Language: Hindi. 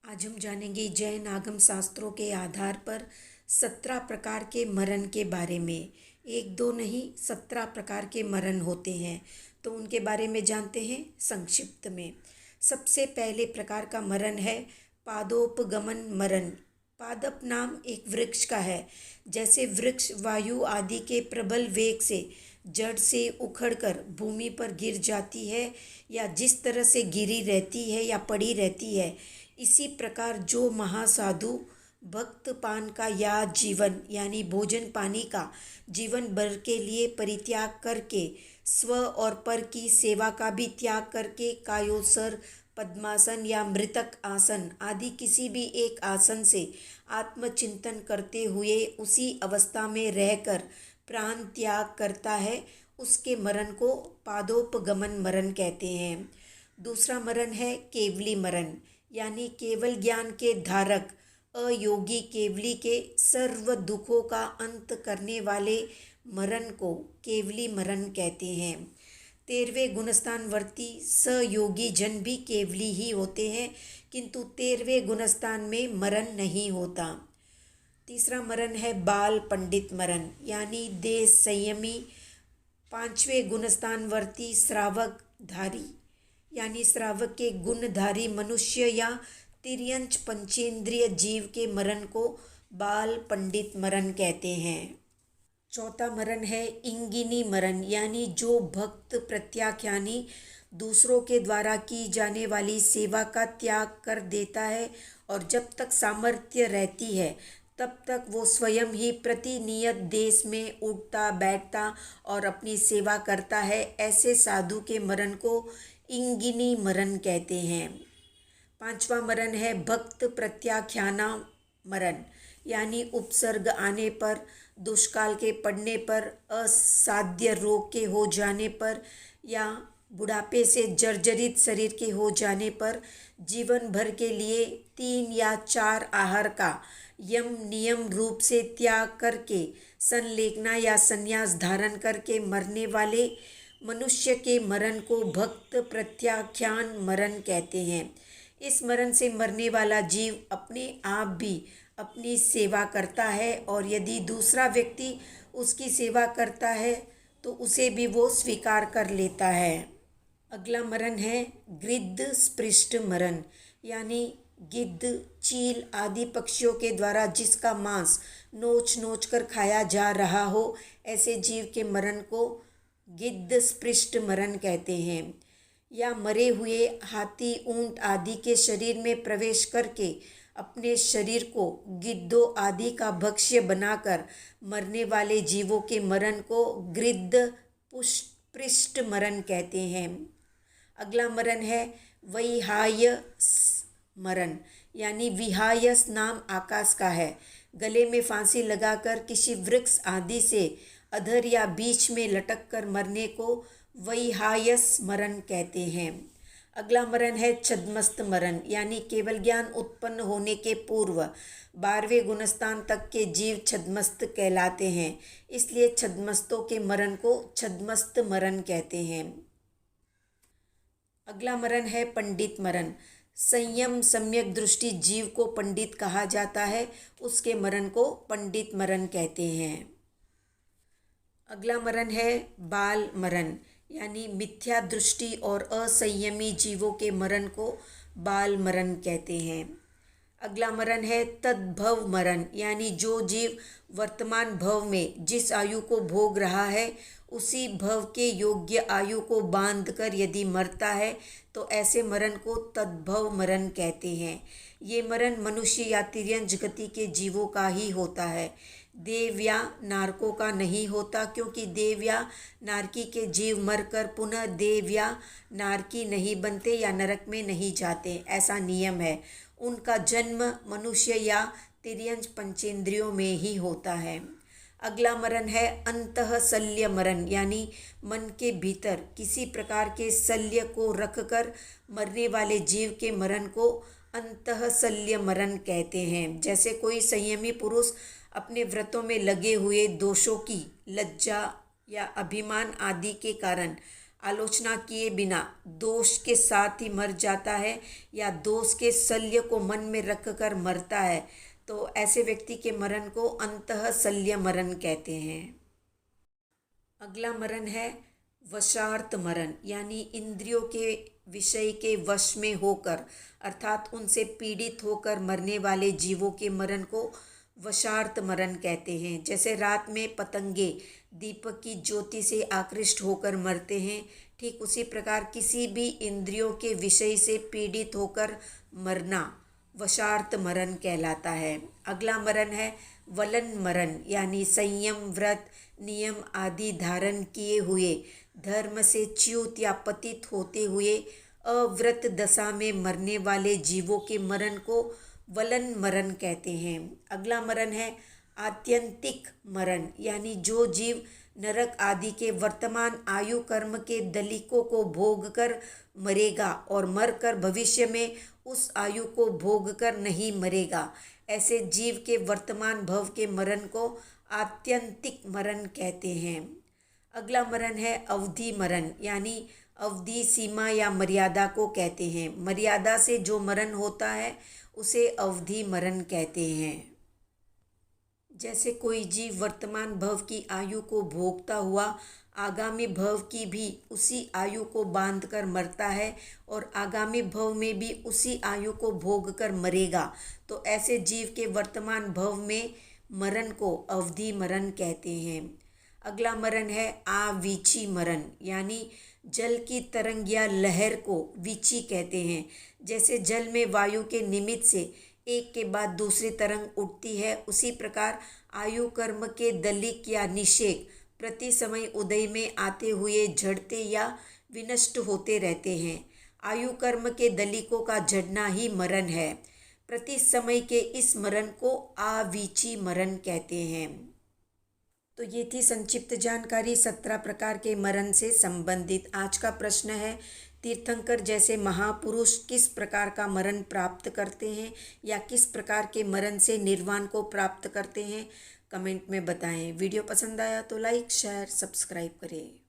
आज हम जानेंगे जैन आगम शास्त्रों के आधार पर 17 प्रकार के मरण के बारे में। एक दो नहीं, 17 प्रकार के मरण होते हैं, तो उनके बारे में जानते हैं संक्षिप्त में। सबसे पहले प्रकार का मरण है पादोपगमन मरण। पादप नाम एक वृक्ष का है। जैसे वृक्ष वायु आदि के प्रबल वेग से जड़ से उखड़कर भूमि पर गिर जाती है या जिस तरह से गिरी रहती है या पड़ी रहती है, इसी प्रकार जो महासाधु भक्त पान का या जीवन यानी भोजन पानी का जीवन भर के लिए परित्याग करके स्व और पर की सेवा का भी त्याग करके कायोत्सर पद्मासन या मृतक आसन आदि किसी भी एक आसन से आत्मचिंतन करते हुए उसी अवस्था में रहकर प्राण त्याग करता है, उसके मरण को पादोपगमन मरण कहते हैं। दूसरा मरण है केवली मरण, यानी केवल ज्ञान के धारक अयोगी केवली के सर्व दुखों का अंत करने वाले मरण को केवली मरण कहते हैं। 13वें गुणस्थान वर्ती सयोगी जन भी केवली ही होते हैं, किंतु 13वें गुणस्थान में मरण नहीं होता। तीसरा मरण है बाल पंडित मरण, यानी देश संयमी 5वें गुणस्थान वर्ती श्रावक धारी, यानी श्रावक के गुणधारी मनुष्य या तिर्यंच पंचेंद्रिय जीव के मरण को बाल पंडित मरण कहते हैं। चौथा मरण है इंगिनी मरण, यानी जो भक्त प्रत्याख्यानी दूसरों के द्वारा की जाने वाली सेवा का त्याग कर देता है और जब तक सामर्थ्य रहती है तब तक वो स्वयं ही प्रतिनियत देश में उठता बैठता और अपनी सेवा करता है, ऐसे साधु के मरण को इंगिनी मरण कहते हैं। पांचवा मरण है भक्त प्रत्याख्याना मरण, यानी उपसर्ग आने पर, दुष्काल के पड़ने पर, असाध्य रोग के हो जाने पर या बुढ़ापे से जर्जरित शरीर के हो जाने पर जीवन भर के लिए 3 या 4 आहार का यम नियम रूप से त्याग करके संलेखना या संन्यास धारण करके मरने वाले मनुष्य के मरण को भक्त प्रत्याख्यान मरण कहते हैं। इस मरण से मरने वाला जीव अपने आप भी अपनी सेवा करता है और यदि दूसरा व्यक्ति उसकी सेवा करता है तो उसे भी वो स्वीकार कर लेता है। अगला मरण है गिद्ध स्पृष्ट मरण, यानी गिद्ध चील आदि पक्षियों के द्वारा जिसका मांस नोच नोच कर खाया जा रहा हो, ऐसे जीव के मरण को गिद्ध स्पृष्ट मरण कहते हैं। या मरे हुए हाथी ऊंट आदि के शरीर में प्रवेश करके अपने शरीर को गिद्धों आदि का भक्ष्य बनाकर मरने वाले जीवों के मरण को गिद्ध पृष्ठ मरण कहते हैं। अगला मरण है वैहायस मरण, यानी विहायस नाम आकाश का है। गले में फांसी लगाकर किसी वृक्ष आदि से अधर या बीच में लटक कर मरने को वैहायस मरण कहते हैं। अगला मरण है छद्मस्त मरण, यानी केवल ज्ञान उत्पन्न होने के पूर्व 12वें गुणस्थान तक के जीव छद्मस्त कहलाते हैं, इसलिए छद्मस्तों के मरण को छद्मस्त मरण कहते हैं। अगला मरण है पंडित मरण। संयम सम्यक दृष्टि जीव को पंडित कहा जाता है, उसके मरण को पंडित मरण कहते हैं। अगला मरण है बाल मरण, यानी मिथ्या दृष्टि और असंयमी जीवों के मरण को बाल मरण कहते हैं। अगला मरण है तद्भव मरण, यानी जो जीव वर्तमान भव में जिस आयु को भोग रहा है उसी भव के योग्य आयु को बांधकर यदि मरता है तो ऐसे मरण को तद्भव मरण कहते हैं। ये मरण मनुष्य या तिर्यंच गति के जीवों का ही होता है, देव या नारकों का नहीं होता, क्योंकि देव या नारकी के जीव मरकर पुनः देव या नारकी नहीं बनते या नरक में नहीं जाते, ऐसा नियम है। उनका जन्म मनुष्य या तिर्यंच पंचेंद्रियों में ही होता है। अगला मरण है अंतःशल्य मरण, यानी मन के भीतर किसी प्रकार के शल्य को रखकर मरने वाले जीव के मरण को अंतःशल्य मरण कहते हैं। जैसे कोई संयमी पुरुष अपने व्रतों में लगे हुए दोषों की लज्जा या अभिमान आदि के कारण आलोचना किए बिना दोष के साथ ही मर जाता है या दोष के शल्य को मन में रखकर मरता है तो ऐसे व्यक्ति के मरण को अंतः शल्य मरण कहते हैं। अगला मरण है वशार्थ मरण, यानी इंद्रियों के विषय के वश में होकर अर्थात उनसे पीड़ित होकर मरने वाले जीवों के मरण को वशार्थ मरण कहते हैं। जैसे रात में पतंगे दीपक की ज्योति से आकृष्ट होकर मरते हैं, ठीक उसी प्रकार किसी भी इंद्रियों के विषय से पीड़ित होकर मरना वशार्थ मरण कहलाता है। अगला मरण है वलन मरण, यानी संयम, व्रत, नियम आदि धारण किए हुए धर्म से च्युत या पतित होते हुए अव्रत दशा में मरने वाले जीवों के मरण को वलन मरण कहते हैं। अगला मरण है आत्यंतिक मरण, यानी जो जीव नरक आदि के वर्तमान आयु कर्म के दलिकों को भोग कर मरेगा और मरकर भविष्य में उस आयु को भोग कर नहीं मरेगा, ऐसे जीव के वर्तमान भव के मरण को आत्यंतिक मरण कहते हैं। अगला मरण है अवधि मरण, यानी अवधि, सीमा या मर्यादा को कहते हैं। मर्यादा से जो मरण होता है उसे अवधि मरण कहते हैं। जैसे कोई जीव वर्तमान भव की आयु को भोगता हुआ आगामी भव की भी उसी आयु को बांध कर मरता है और आगामी भव में भी उसी आयु को भोग कर मरेगा, तो ऐसे जीव के वर्तमान भव में मरण को अवधि मरण कहते हैं। अगला मरण है आवीची मरण, यानी जल की तरंग या लहर को वीची कहते हैं। जैसे जल में वायु के निमित्त से एक के बाद दूसरी तरंग उठती है, उसी प्रकार आयु कर्म के दलिक या निषेक प्रति समय उदय में आते हुए झड़ते या विनष्ट होते रहते हैं। आयु कर्म के दलिकों का झड़ना ही मरण है। प्रति समय के इस मरण को आवीची मरण कहते हैं। तो ये थी संक्षिप्त जानकारी 17 प्रकार के मरण से संबंधित। आज का प्रश्न है, तीर्थंकर जैसे महापुरुष किस प्रकार का मरण प्राप्त करते हैं या किस प्रकार के मरण से निर्वाण को प्राप्त करते हैं? कमेंट में बताएं। वीडियो पसंद आया तो लाइक, शेयर, सब्सक्राइब करें।